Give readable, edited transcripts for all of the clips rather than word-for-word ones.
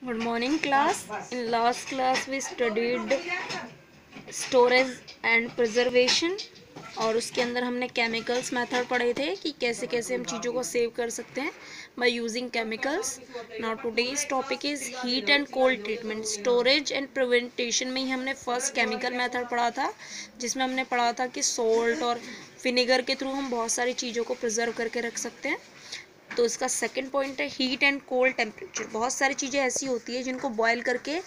Good morning class. In last class we studied storage and preservation और उसके अंदर हमने केमिकल्स मेथड पढ़े थे कि कैसे कैसे हम चीज़ों को सेव कर सकते हैं by using chemicals. Now today's topic is heat and cold treatment. Storage and prevention में ही हमने फर्स्ट केमिकल मेथड पढ़ा था जिसमें हमने पढ़ा था कि सोल्ट और विनेगर के थ्रू हम बहुत सारी चीज़ों को प्रिजर्व करके रख सकते हैं. तो इसका सेकंड पॉइंट है हीट एंड कोल्ड टेम्परेचर. बहुत सारी चीज़ें ऐसी होती है जिनको बॉयल करके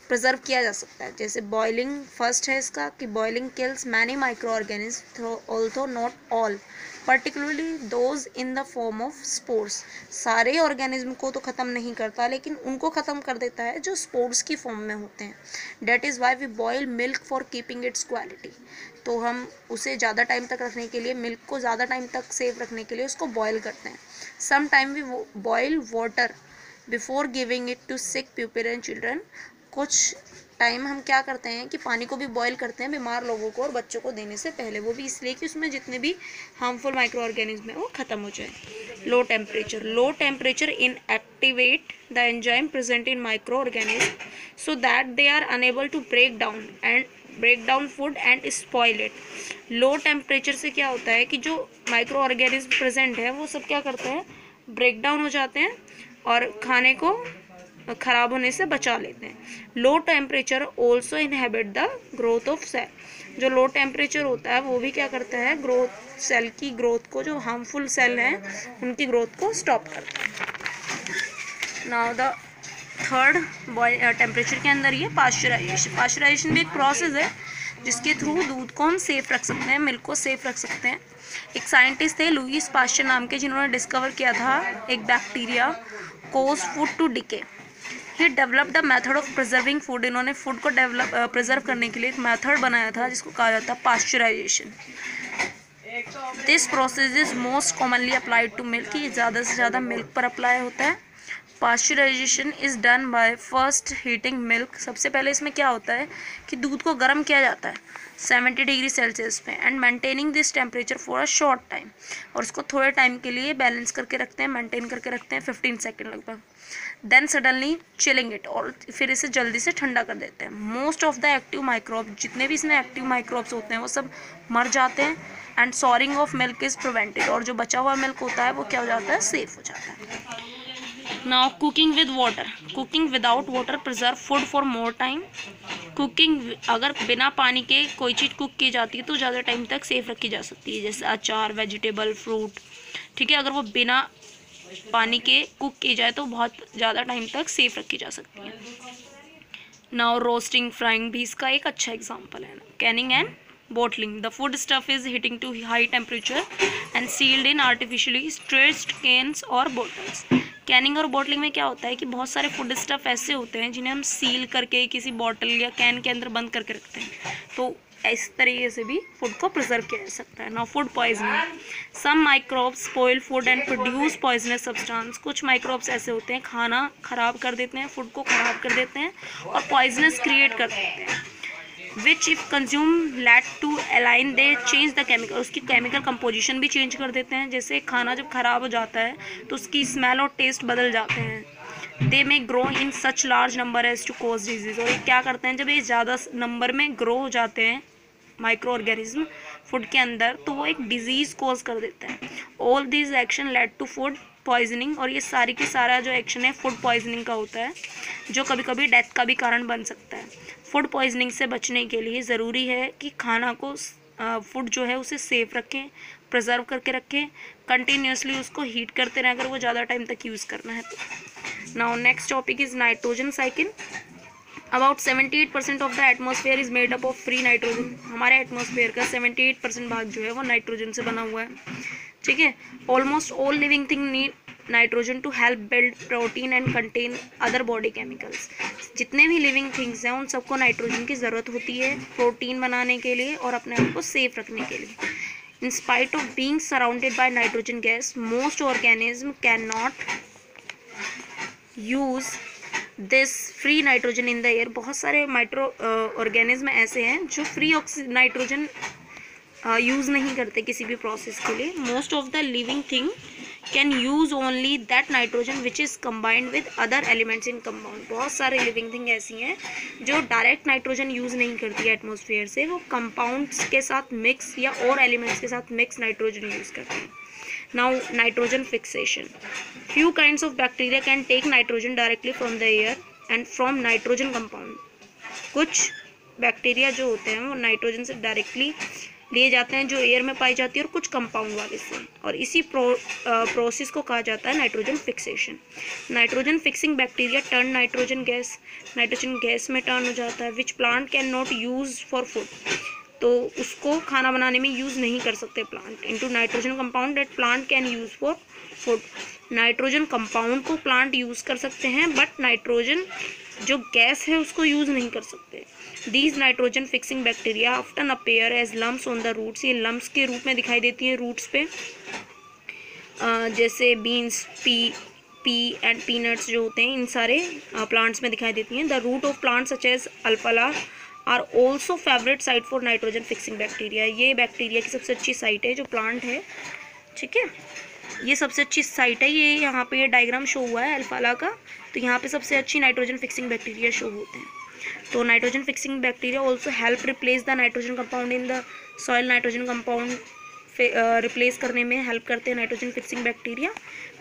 प्रिजर्व किया जा सकता है. जैसे बॉइलिंग फर्स्ट है इसका कि boiling kills many micro organism although not all, particularly those in the form of spores. सारे ऑर्गेनिज्म को तो ख़त्म नहीं करता लेकिन उनको ख़त्म कर देता है जो स्पोर्स की फॉर्म में होते हैं. That is why we boil milk for keeping its quality. तो हम उसे ज़्यादा टाइम तक रखने के लिए, मिल्क को ज़्यादा टाइम तक सेव रखने के लिए उसको बॉयल करते हैं. Some time we boil water before giving it to sick people and children. कुछ टाइम हम क्या करते हैं कि पानी को भी बॉयल करते हैं बीमार लोगों को और बच्चों को देने से पहले. वो भी इसलिए कि उसमें जितने भी हार्मफुल माइक्रो ऑर्गेनिज्म है वो ख़त्म हो जाए. Low temperature. Low temperature inactivate the enzyme present in microorganism so that they are unable to break down food and spoil it. Low temperature से क्या होता है कि जो माइक्रो ऑर्गेनिज्म प्रेजेंट है वो सब क्या करते हैं, ब्रेक डाउन हो जाते हैं और खाने को ख़राब होने से बचा लेते हैं. Low temperature also inhibit the growth of cell. जो लो टेम्परेचर होता है वो भी क्या करता है, ग्रोथ सेल की ग्रोथ को, जो हार्मफुल सेल हैं उनकी ग्रोथ को स्टॉप करता है. नाउ द थर्ड टेम्परेचर के अंदर ये पाश्चराइजेशन. पाश्चराइजेशन भी एक प्रोसेस है जिसके थ्रू दूध को हम सेफ रख सकते हैं, मिल्क को सेफ रख सकते हैं. एक साइंटिस्ट थे लुईस पाश्चर नाम के जिन्होंने डिस्कवर किया था एक bacteria cause food to decay. He developed the method of preserving food. इन्होंने फूड को प्रिजर्व करने के लिए एक मेथड बनाया था जिसको कहा जाता है pasteurisation. This process is most commonly applied to milk. ये ज़्यादा से ज़्यादा मिल्क पर अप्लाई होता है. Pasteurisation is done by first heating milk. सबसे पहले इसमें क्या होता है कि दूध को गर्म किया जाता है 70 डिग्री सेल्सियस पे and maintaining this temperature for a short time. और उसको थोड़े टाइम के लिए बैलेंस करके रखते हैं, मेंटेन करके रखते हैं 15 सेकेंड लगभग. देन सडनली चिलिंग इट, और फिर इसे जल्दी से ठंडा कर देते हैं. Most of the active microbe, जितने भी इसमें एक्टिव माइक्रोब्स होते हैं वो सब मर जाते हैं and soaring of milk is prevented. और जो बचा हुआ मिल्क होता है वो क्या हो जाता है, सेफ हो जाता है. Now cooking with water. Cooking without water preserve food for more time. Cooking, अगर बिना पानी के कोई चीज़ कुक की जाती है तो ज़्यादा टाइम तक सेफ रखी जा सकती है, जैसे अचार, वेजिटेबल, फ्रूट. ठीक है, अगर वो बिना पानी के कुक की जाए तो बहुत ज़्यादा टाइम तक सेफ रखी जा सकती है. नाउ रोस्टिंग, फ्राइंग भी इसका एक अच्छा एग्जाम्पल है. Canning and bottling. The food stuff is heating to high temperature and sealed in artificially stretched cans or bottles. Canning और बोटलिंग में क्या होता है कि बहुत सारे फूड स्टफ ऐसे होते हैं जिन्हें हम सील करके किसी बॉटल या कैन के अंदर बंद करके रखते हैं. तो इस तरीके से भी फूड को प्रिजर्व किया जा सकता है. Now food poisoning. Some microbes spoil food and produce poisonous substance. कुछ माइक्रोब्स ऐसे होते हैं खाना खराब कर देते हैं, फूड को खराब कर देते हैं और पॉइजनस क्रिएट कर देते हैं. Which if consume let to align they change the chemical. उसकी केमिकल कंपोजिशन भी चेंज कर देते हैं. जैसे खाना जब ख़राब हो जाता है तो उसकी स्मेल और टेस्ट बदल जाते हैं. They may grow in such large number as to cause disease. और ये क्या करते हैं, जब ये ज़्यादा नंबर में ग्रो हो जाते हैं माइक्रो ऑर्गेनिज्म फूड के अंदर तो वो एक डिजीज़ कोज कर देते हैं. All this action led to food poisoning. और ये सारी की सारा जो एक्शन है फूड पॉइजनिंग का होता है, जो कभी कभी डेथ का भी कारण बन सकता है. फूड पॉइजनिंग से बचने के लिए ज़रूरी है कि खाना को, फूड जो है उसे सेफ रखें, प्रिजर्व करके रखें, कंटिन्यूसली उसको हीट करते रहें अगर वो ज़्यादा टाइम तक यूज़ करना है तो. Now next topic is nitrogen cycle. About 78% of the atmosphere is made up of free nitrogen. हमारे एटमॉस्फेयर का 78% भाग जो है वो नाइट्रोजन से बना हुआ है. ठीक है. Almost all living thing need nitrogen to help build protein and contain other body chemicals. जितने भी लिविंग थिंग्स हैं उन सबको नाइट्रोजन की ज़रूरत होती है प्रोटीन बनाने के लिए और अपने आप को सेफ रखने के लिए. In spite of being surrounded by nitrogen gas, most organism can not use this free nitrogen in the air. बहुत सारे माइक्रो ऑर्गेनिज्म ऐसे हैं जो फ्री नाइट्रोजन यूज़ नहीं करते किसी भी प्रोसेस के लिए. Most of the living thing can use only that nitrogen which is combined with other elements in compound. बहुत सारे लिविंग थिंग ऐसी हैं जो डायरेक्ट नाइट्रोजन यूज़ नहीं करती है एटमॉस्फेयर से, वो कंपाउंड्स के साथ मिक्स या और एलिमेंट्स के साथ मिक्स नाइट्रोजन यूज़ करते हैं। Now nitrogen fixation, few kinds of bacteria can take nitrogen directly from the air and from nitrogen compound. कुछ बैक्टीरिया जो होते हैं वो नाइट्रोजन से डायरेक्टली लिए जाते हैं जो एयर में पाई जाती है, और कुछ कंपाउंड वाले से, और इसी प्रोसेस को कहा जाता है nitrogen fixation. Nitrogen fixing bacteria turn nitrogen gas में टर्न हो जाता है, which plant can not use for food, तो उसको खाना बनाने में यूज़ नहीं कर सकते plant, into nitrogen compound that plant can use for food. Nitrogen compound को प्लांट यूज़ कर सकते हैं, बट नाइट्रोजन जो गैस है उसको यूज़ नहीं कर सकते। These nitrogen fixing bacteria often appear as lumps on the roots, ये lumps के रूप में दिखाई देती हैं रूट्स पे, जैसे बीन्स, पी एंड पीनट्स जो होते हैं इन सारे प्लांट्स में दिखाई देती हैं। The root of plant such as अल्फाला are also favourite site for nitrogen fixing bacteria. ये बैक्टीरिया की सबसे अच्छी साइट है जो प्लांट है, ठीक है, ये सबसे अच्छी साइट है। ये यहाँ पे ये डायग्राम शो हुआ है अल्फाला का, तो यहाँ पे सबसे अच्छी नाइट्रोजन फिक्सिंग बैक्टीरिया शो होते हैं। तो nitrogen fixing bacteria also help replace the nitrogen compound in the soil. Nitrogen compound replace करने में हेल्प करते हैं nitrogen fixing bacteria.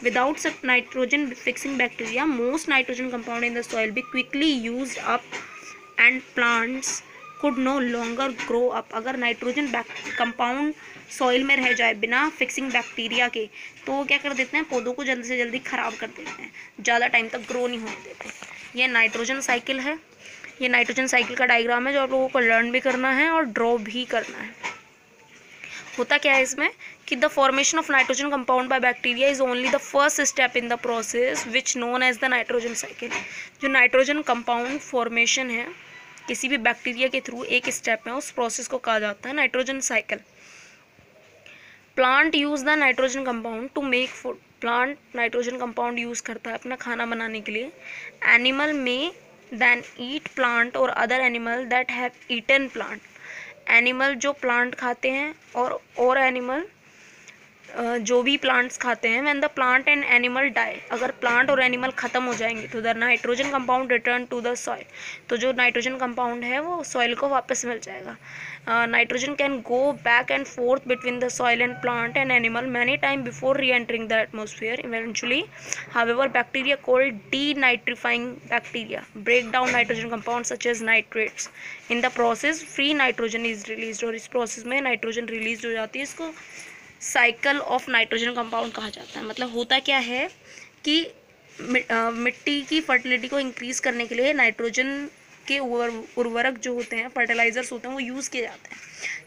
Without such nitrogen fixing bacteria most nitrogen compound in the soil be quickly used up and plants could no longer grow up. अगर nitrogen compound soil में रह जाए बिना fixing bacteria के, तो वो क्या कर देते हैं, पौधों को जल्दी से जल्दी ख़राब कर देते हैं, ज़्यादा टाइम तक ग्रो नहीं होने देते। ये नाइट्रोजन साइकिल है, ये नाइट्रोजन साइकिल का डायग्राम है जो आप लोगों को लर्न भी करना है और ड्रॉ भी करना है। होता क्या है इसमें कि the formation of nitrogen compound by bacteria is only the first step in the process which known as the nitrogen cycle. जो नाइट्रोजन कंपाउंड फॉर्मेशन है किसी भी बैक्टीरिया के थ्रू एक स्टेप है, उस प्रोसेस को कहा जाता है nitrogen cycle. Plant use the nitrogen compound to make food. Plant nitrogen compound use करता है अपना खाना बनाने के लिए। एनिमल में then eat plant or other animal that have eaten plant। Animal जो प्लांट खाते हैं और एनिमल जो भी प्लांट्स खाते हैं। When the plant and animal die, अगर प्लांट और एनिमल ख़त्म हो जाएंगे तो the nitrogen compound return to the soil, तो जो नाइट्रोजन कंपाउंड है वो सॉइल को वापस मिल जाएगा। Nitrogen can go back and forth between the soil and plant and animal many time before reentering the atmosphere eventually. However bacteria called denitrifying bacteria break down nitrogen compound such as nitrates. In the process free nitrogen is release, और इस process में nitrogen release हो जाती है। इसको cycle of nitrogen compound कहा जाता है। मतलब होता क्या है कि मिट्टी की फर्टिलिटी को इंक्रीज़ करने के लिए नाइट्रोजन के उर्वरक जो होते हैं, फर्टिलाइजर्स होते हैं, वो यूज़ किए जाते हैं।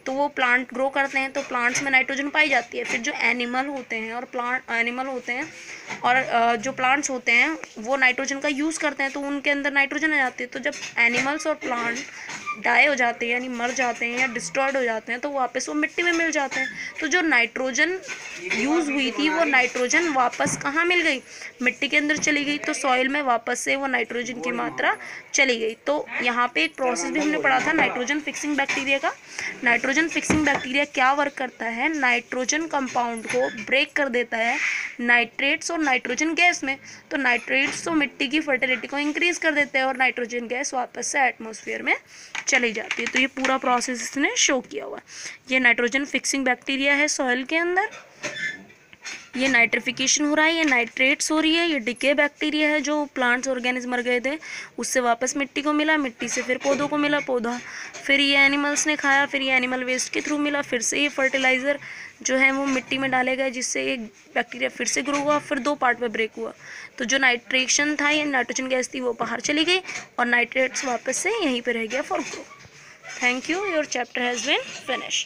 तो वो प्लांट ग्रो करते हैं तो प्लांट्स में नाइट्रोजन पाई जाती है। फिर जो एनिमल होते हैं और जो प्लांट्स होते हैं वो नाइट्रोजन का यूज़ करते हैं, तो उनके अंदर नाइट्रोजन आ जाती है। तो जब एनिमल्स और प्लांट डाई हो जाते हैं यानी मर जाते हैं या डिस्ट्रॉयड हो जाते हैं, तो वापस वो मिट्टी में मिल जाते हैं। तो जो नाइट्रोजन यूज़ हुई थी वो नाइट्रोजन वापस कहाँ मिल गई, मिट्टी के अंदर चली गई। तो सॉइल में वापस से वो नाइट्रोजन की मात्रा चली गई। तो यहाँ पे एक प्रोसेस भी हमने पढ़ा था नाइट्रोजन फिक्सिंग बैक्टीरिया का। नाइट्रोजन फिक्सिंग बैक्टीरिया क्या वर्क करता है, नाइट्रोजन कंपाउंड को ब्रेक कर देता है नाइट्रेट्स और नाइट्रोजन गैस में। तो नाइट्रेट्स तो मिट्टी की फर्टिलिटी को इंक्रीज़ कर देते हैं और नाइट्रोजन गैस वापस से एटमॉस्फेयर में चली जाती है। तो ये पूरा प्रोसेस इसने शो किया हुआ है। ये नाइट्रोजन फिक्सिंग बैक्टीरिया है सॉइल के अंदर, ये नाइट्रिफिकेशन हो रहा है, ये नाइट्रेट्स हो रही है, ये डिके बैक्टीरिया है जो प्लांट्स ऑर्गेनिज्म मर गए थे उससे वापस मिट्टी को मिला, मिट्टी से फिर पौधों को मिला, पौधा फिर ये एनिमल्स ने खाया, फिर ये एनिमल वेस्ट के थ्रू मिला, फिर से ये फर्टिलाइज़र जो है वो मिट्टी में डाले गए जिससे एक बैक्टीरिया फिर से ग्रो हुआ, फिर दो पार्ट में ब्रेक हुआ। तो जो नाइट्रेशन था, ये नाइट्रोजन गैस थी, वो बाहर चली गई और नाइट्रेट्स वापस से यहीं पर रह गया for grow. Thank you, your chapter has been finished.